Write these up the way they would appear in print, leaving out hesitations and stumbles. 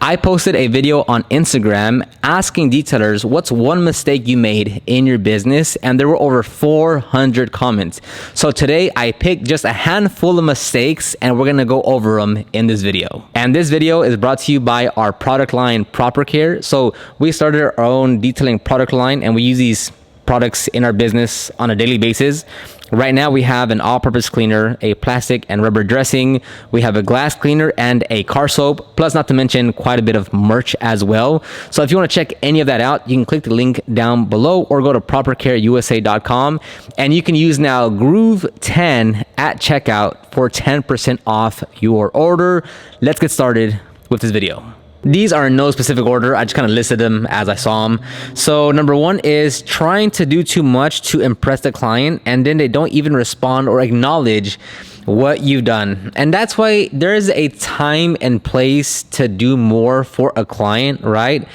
I posted a video on Instagram asking detailers what's one mistake you made in your business, and there were over 400 comments. So today I picked just a handful of mistakes and we're gonna go over them in this video. And this video is brought to you by our product line, Proper Care. So we started our own detailing product line and we use these products in our business on a daily basis. Right now we have an all-purpose cleaner, a plastic and rubber dressing, we have a glass cleaner and a car soap, plus not to mention quite a bit of merch as well. So if you want to check any of that out, you can click the link down below or go to propercareusa.com, and you can use now Groove 10 at checkout for 10% off your order. Let's get started with this video. These are in no specific order. I just kind of listed them as I saw them. So number one is trying to do too much to impress the client, and then they don't even respond or acknowledge what you've done. And that's why there's a time and place to do more for a client, right?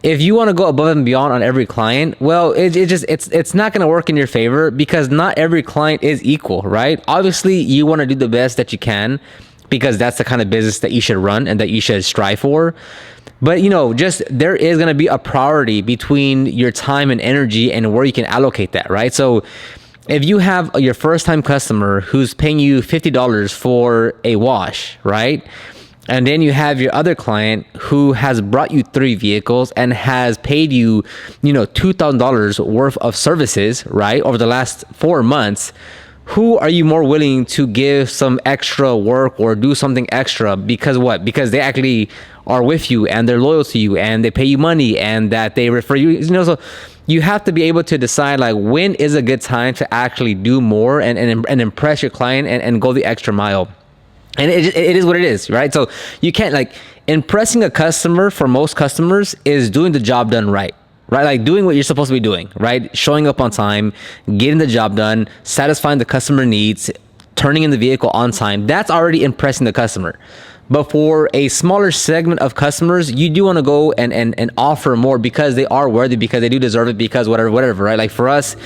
If you want to go above and beyond on every client, well, it's not going to work in your favor because not every client is equal, right? Obviously, you want to do the best that you can, because that's the kind of business that you should run and that you should strive for. But just there is going to be a priority between your time and energy and where you can allocate that, right? So if you have your first time customer who's paying you $50 for a wash, right? And then you have your other client who has brought you 3 vehicles and has paid you, $2,000 worth of services, right? Over the last 4 months. Who are you more willing to give some extra work or do something extra? Because what? Because they actually are with you and they're loyal to you and they pay you money and that they refer you. So you have to be able to decide like when is a good time to actually do more and impress your client and go the extra mile. And it is what it is, right? So you can't impressing a customer for most customers is doing the job done right. Right? Like doing what you're supposed to be doing, right? Showing up on time, getting the job done, satisfying the customer needs, turning in the vehicle on time. That's already impressing the customer. But for a smaller segment of customers, you do want to go and offer more because they are worthy, because they do deserve it, because whatever, right? Like for us,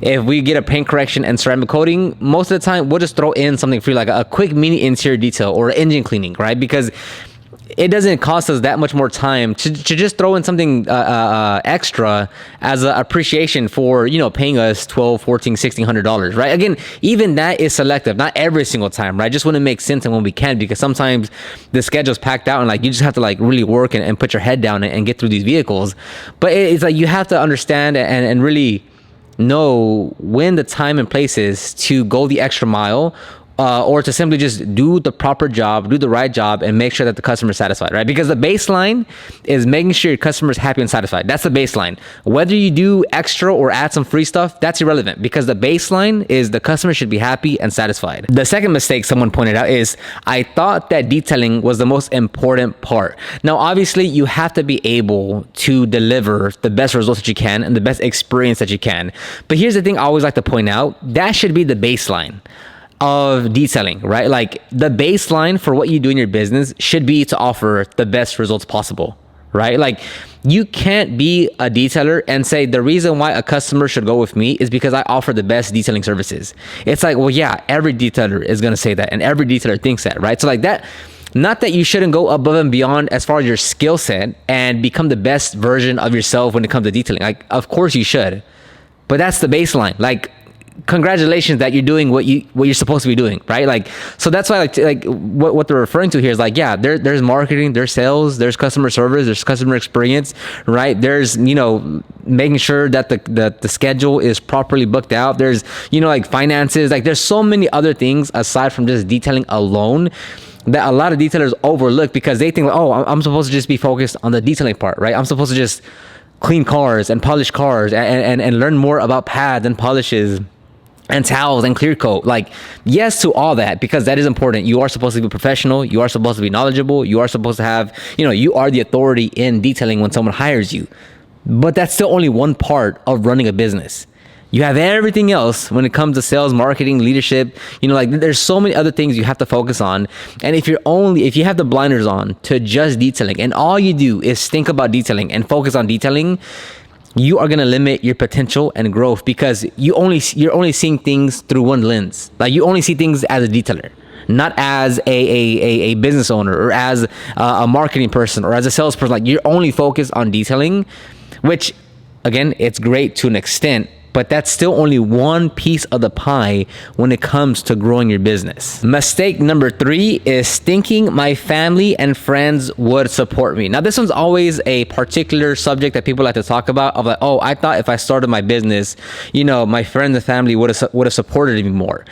if we get a paint correction and ceramic coating, most of the time we'll just throw in something free, like a quick mini interior detail or engine cleaning, right? Because it doesn't cost us that much more time to just throw in something extra as an appreciation for paying us $1,200, $1,400, $1,600, right? Again, even that is selective, not every single time, right? Just when it makes sense and when we can, because sometimes the schedule's packed out and you just have to really work and put your head down and get through these vehicles. But it's you have to understand and really know when the time and place is to go the extra mile. Or to simply just do the proper job, do the right job, and make sure that the customer is satisfied, right? Because the baseline is making sure your customer is happy and satisfied. That's the baseline. Whether you do extra or add some free stuff, that's irrelevant, because the baseline is the customer should be happy and satisfied. The second mistake someone pointed out is, I thought that detailing was the most important part. Now, obviously, you have to be able to deliver the best results that you can and the best experience that you can. But here's the thing I always like to point out, that should be the baseline of detailing, right? Like the baseline for what you do in your business should be to offer the best results possible, right? Like you can't be a detailer and say the reason why a customer should go with me is because I offer the best detailing services. It's like, well, yeah, every detailer is going to say that and every detailer thinks that, right? So that, not that you shouldn't go above and beyond as far as your skill set and become the best version of yourself when it comes to detailing. Of course you should, but that's the baseline. Congratulations that you're doing what you're supposed to be doing, right? So that's why what they're referring to here is there's marketing, there's sales, there's customer service, there's customer experience, right? There's making sure that the schedule is properly booked out. There's finances, there's so many other things aside from just detailing alone that a lot of detailers overlook because they think, I'm supposed to just be focused on the detailing part, right? I'm supposed to just clean cars and polish cars and learn more about pads and polishes and towels and clear coat. Yes to all that, because that is important. You are supposed to be professional. You are supposed to be knowledgeable. You are supposed to have, you are the authority in detailing when someone hires you. But that's still only one part of running a business. You have everything else when it comes to sales, marketing, leadership. There's so many other things you have to focus on. And if you have the blinders on to just detailing and all you do is think about detailing and focus on detailing, you are going to limit your potential and growth because you're only seeing things through one lens. You only see things as a detailer. not as a business owner or as a marketing person or as a salesperson. Like, you're only focused on detailing, which again, it's great to an extent, but that's still only one piece of the pie when it comes to growing your business. Mistake number 3 is thinking my family and friends would support me. Now, this one's always a particular subject that people like to talk about, of like, oh, I thought if I started my business, my friends and family would have supported me more.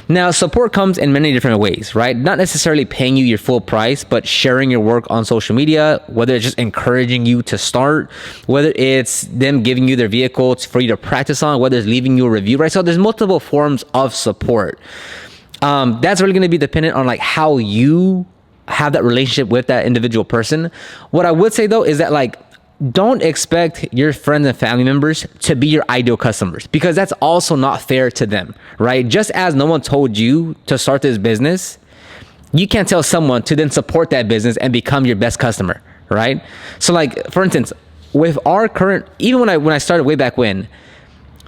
Now, support comes in many different ways, right? Not necessarily paying you your full price, but sharing your work on social media, whether it's just encouraging you to start, whether it's them giving you their vehicles for you to practice on, whether it's leaving you a review, right? So there's multiple forms of support. That's really going to be dependent on like how you have that relationship with that individual person. What I would say though is that, like, don't expect your friends and family members to be your ideal customers, because that's also not fair to them, right? Just as no one told you to start this business, you can't tell someone to then support that business and become your best customer, right? So like, for instance, with our current, even when I started way back when,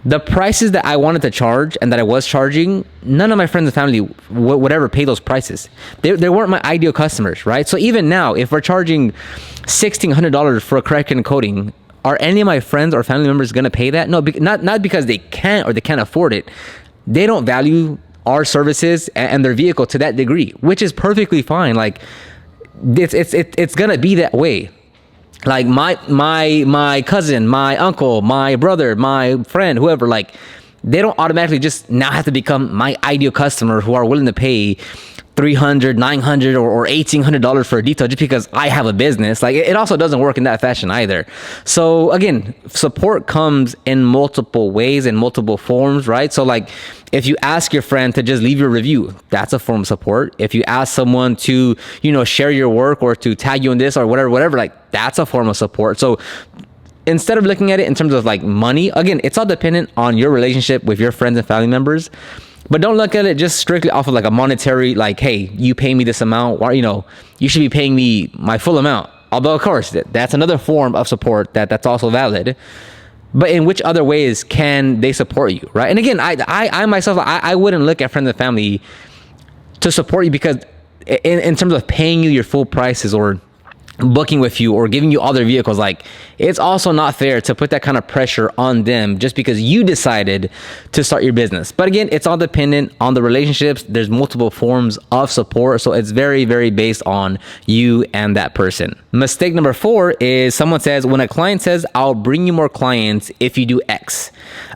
the prices that I wanted to charge and that I was charging, none of my friends and family would ever pay those prices. They weren't my ideal customers, right? So even now, if we're charging $1,600 for a correction and coating, are any of my friends or family members going to pay that? No, not because they can't or they can't afford it. They don't value our services and their vehicle to that degree, which is perfectly fine. Like, it's going to be that way. Like my cousin, my uncle, my brother, my friend, whoever, like, they don't automatically just now have to become my ideal customer who are willing to pay $300, $900, or $1,800 for a detail just because I have a business. Like, it also doesn't work in that fashion either. So again, support comes in multiple ways and multiple forms, right? So like, if you ask your friend to just leave your review, that's a form of support. If you ask someone to, share your work or to tag you in this or whatever, like, that's a form of support. So instead of looking at it in terms of like money, again, it's all dependent on your relationship with your friends and family members. But don't look at it just strictly off of like a monetary, like, hey, you pay me this amount, or, you should be paying me my full amount. Although, of course, that's another form of support that's also valid. But in which other ways can they support you, right? And again, I myself, I wouldn't look at friends and family to support you, because in terms of paying you your full prices or booking with you or giving you all their vehicles, like, it's also not fair to put that kind of pressure on them just because you decided to start your business. But again, it's all dependent on the relationships. There's multiple forms of support, so it's very, very based on you and that person. Mistake number 4 is someone says, when a client says, I'll bring you more clients if you do X.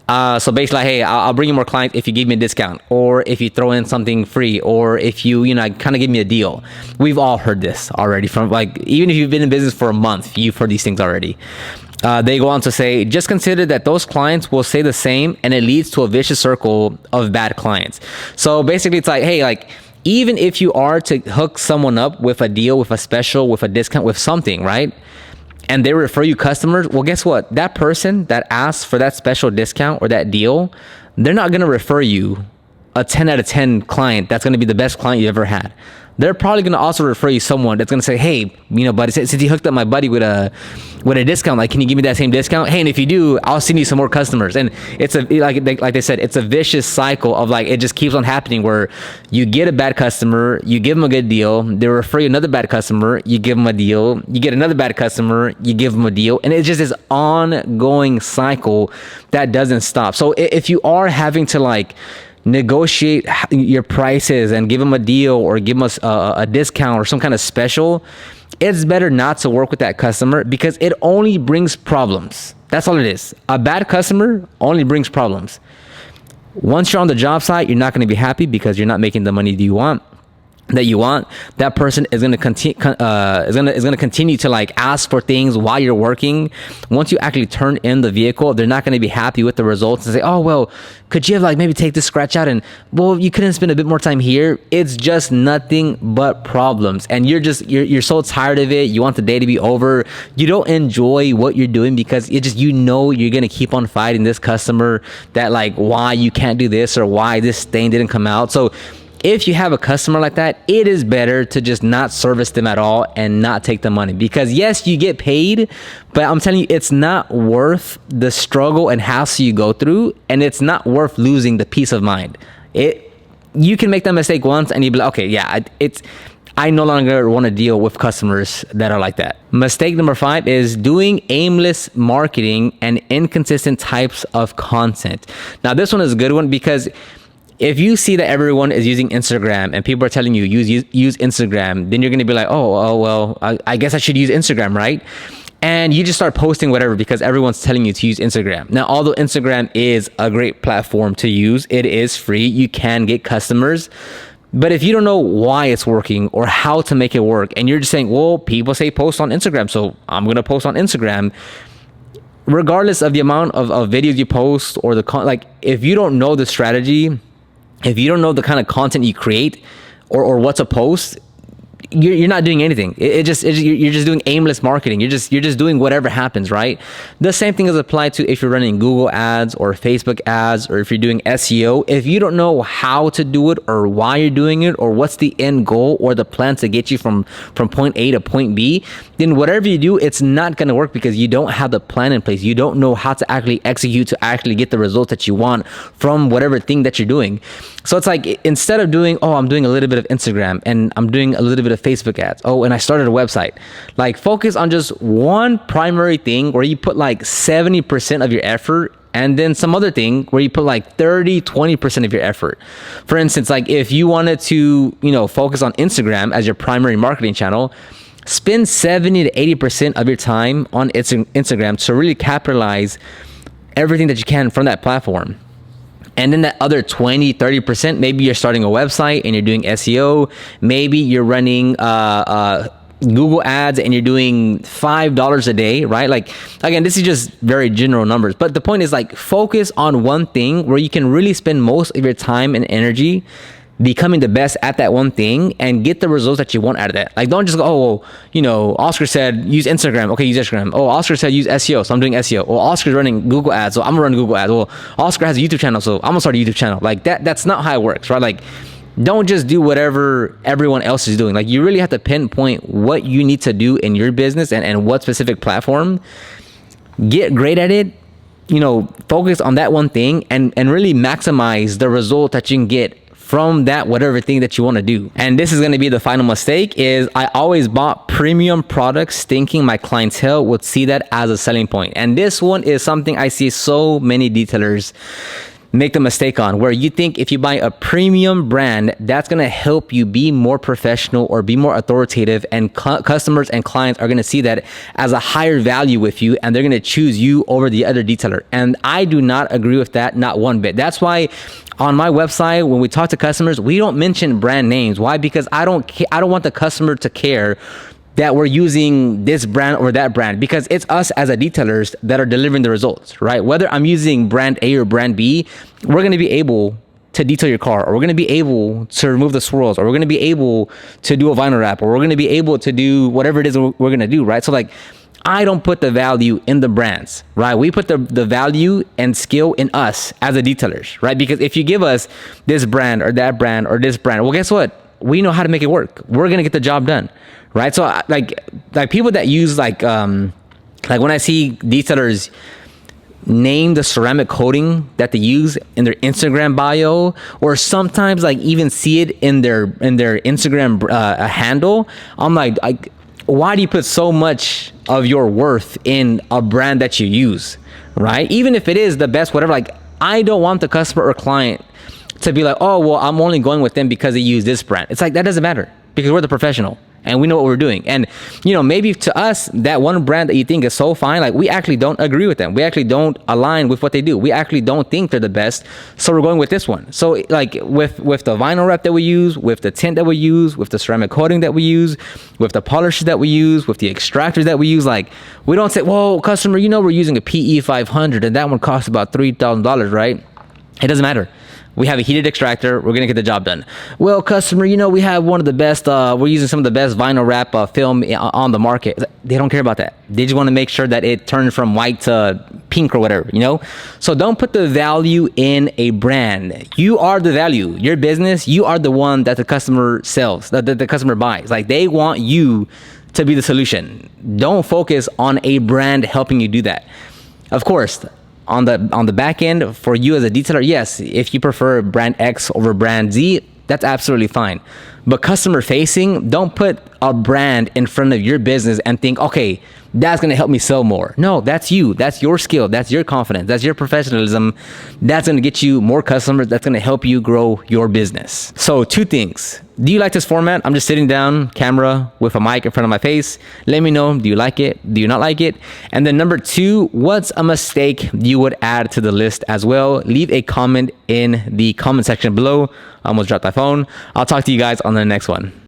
So basically, like, hey, I'll bring you more clients if you give me a discount, or if you throw in something free, or if you kind of give me a deal. We've all heard this already, from like, even if you've been in business for a month, you've heard these things already. They go on to say, just consider that those clients will say the same, and it leads to a vicious circle of bad clients. So basically, it's like, hey, like, even if you are to hook someone up with a deal, with a special, with a discount, with something, right? And they refer you customers, well, guess what? That person that asks for that special discount or that deal, they're not going to refer you a 10 out of 10 client that's going to be the best client you ever had. They're probably going to also refer you someone that's going to say, hey, buddy, since you hooked up my buddy with a discount, like, can you give me that same discount? Hey, and if you do, I'll send you some more customers. And it's like they said, it's a vicious cycle of, like, it just keeps on happening, where you get a bad customer, you give them a good deal, they refer you another bad customer, you give them a deal, you get another bad customer, you give them a deal, and it's just this ongoing cycle that doesn't stop. So if you are having to, like, negotiate your prices and give them a deal or give them a discount or some kind of special, it's better not to work with that customer, because it only brings problems. That's all it is. A bad customer only brings problems. Once you're on the job site, you're not going to be happy because you're not making the money that you want. That person is going to continue to, like, ask for things while you're working. Once you actually turn in the vehicle, they're not going to be happy with the results and say, oh, well, could you have, like, maybe take this scratch out, and, well, you couldn't spend a bit more time here. It's just nothing but problems, and you're so tired of it. You want the day to be over. You don't enjoy what you're doing because you're going to keep on fighting this customer that, like, why you can't do this or why this stain didn't come out. So if you have a customer like that, it is better to just not service them at all and not take the money, because yes, you get paid, but I'm telling you, it's not worth the struggle and hassle you go through, and it's not worth losing the peace of mind. you can make that mistake once and you'd be like, okay, yeah, I no longer want to deal with customers that are like that. Mistake number 5 is doing aimless marketing and inconsistent types of content. Now, this one is a good one because if you see that everyone is using Instagram and people are telling you use Instagram, then you're going to be like, oh well, I guess I should use Instagram, right? And you just start posting whatever because everyone's telling you to use Instagram. Now, although Instagram is a great platform to use, it is free. You can get customers. But if you don't know why it's working or how to make it work, and you're just saying, well, people say post on Instagram, so I'm going to post on Instagram. Regardless of the amount of videos you post or like, if you don't know the strategy, if you don't know the kind of content you create or what to post, you're not doing anything. You're just doing aimless marketing. You're just doing whatever happens, right? The same thing is applied to if you're running Google ads or Facebook ads, or if you're doing SEO. If you don't know how to do it or why you're doing it or what's the end goal or the plan to get you from point A to point B, then whatever you do, it's not going to work because you don't have the plan in place. You don't know how to actually execute to actually get the results that you want from whatever thing that you're doing. So it's like, instead of doing, oh, I'm doing a little bit of Instagram and I'm doing a little bit of Facebook ads. Oh, and I started a website. Like, focus on just one primary thing where you put like 70% of your effort, and then some other thing where you put like 30-20% of your effort. For instance, like if you wanted to, focus on Instagram as your primary marketing channel, spend 70 to 80% of your time on Instagram to really capitalize everything that you can from that platform. And then that other 20-30%, maybe you're starting a website and you're doing SEO. Maybe you're running Google ads and you're doing $5 a day, right? Like, again, this is just very general numbers. But the point is, like, focus on one thing where you can really spend most of your time and energy becoming the best at that one thing and get the results that you want out of that. Like, don't just go, oh, well, Oscar said use Instagram. Okay, use Instagram. Oh, Oscar said use SEO, so I'm doing SEO. Oh, Oscar's running Google ads, so I'm gonna run Google ads. Well, Oscar has a YouTube channel, so I'm gonna start a YouTube channel. Like, that's not how it works, right? Like, don't just do whatever everyone else is doing. Like, you really have to pinpoint what you need to do in your business and what specific platform. Get great at it. Focus on that one thing and really maximize the result that you can get from that whatever thing that you want to do. And this is going to be the final mistake, is I always bought premium products thinking my clientele would see that as a selling point. And this one is something I see so many detailers make the mistake on, where you think if you buy a premium brand, that's going to help you be more professional or be more authoritative, and customers and clients are going to see that as a higher value with you, and they're going to choose you over the other detailer. And I do not agree with that, not one bit. That's why on my website, when we talk to customers, we don't mention brand names. Why? Because I don't want the customer to care that we're using this brand or that brand, because it's us as a detailers that are delivering the results, right? Whether I'm using brand A or brand B, we're going to be able to detail your car, or we're going to be able to remove the swirls, or we're going to be able to do a vinyl wrap, or we're going to be able to do whatever it is we're going to do, right? So like, I don't put the value in the brands, right? We put the value and skill in us as a detailers, right? Because if you give us this brand or that brand or this brand, well, guess what? We know how to make it work. We're going to get the job done, right? So like people that use like when I see detailers name the ceramic coating that they use in their Instagram bio, or sometimes like even see it in their Instagram handle, I'm like, why do you put so much of your worth in a brand that you use, right? Even if it is the best, whatever, like, I don't want the customer or client to be like, oh, well, I'm only going with them because they use this brand. It's like, that doesn't matter, because we're the professional and we know what we're doing. And, maybe to us, that one brand that you think is so fine, like, we actually don't agree with them. We actually don't align with what they do. We actually don't think they're the best. So we're going with this one. So like with the vinyl wrap that we use, with the tint that we use, with the ceramic coating that we use, with the polishes that we use, with the extractors that we use, like, we don't say, whoa, customer, we're using a PE 500 and that one costs about $3,000, right? It doesn't matter. We have a heated extractor. We're going to get the job done. Well, customer, we have one of the best, we're using some of the best vinyl wrap film on the market. They don't care about that. They just want to make sure that it turns from white to pink or whatever, So don't put the value in a brand. You are the value. Your business, you are the one that the customer sells, that the customer buys. Like, they want you to be the solution. Don't focus on a brand helping you do that. Of course, On the back end, for you as a detailer, yes, if you prefer brand X over brand Z, that's absolutely fine. But customer facing, don't put a brand in front of your business and think, okay, that's gonna help me sell more. No, that's you. That's your skill. That's your confidence. That's your professionalism. That's gonna get you more customers. That's gonna help you grow your business. So 2 things. Do you like this format? I'm just sitting down, camera with a mic in front of my face. Let me know, do you like it? Do you not like it? And then number 2, what's a mistake you would add to the list as well? Leave a comment in the comment section below. I almost dropped my phone. I'll talk to you guys on the next one.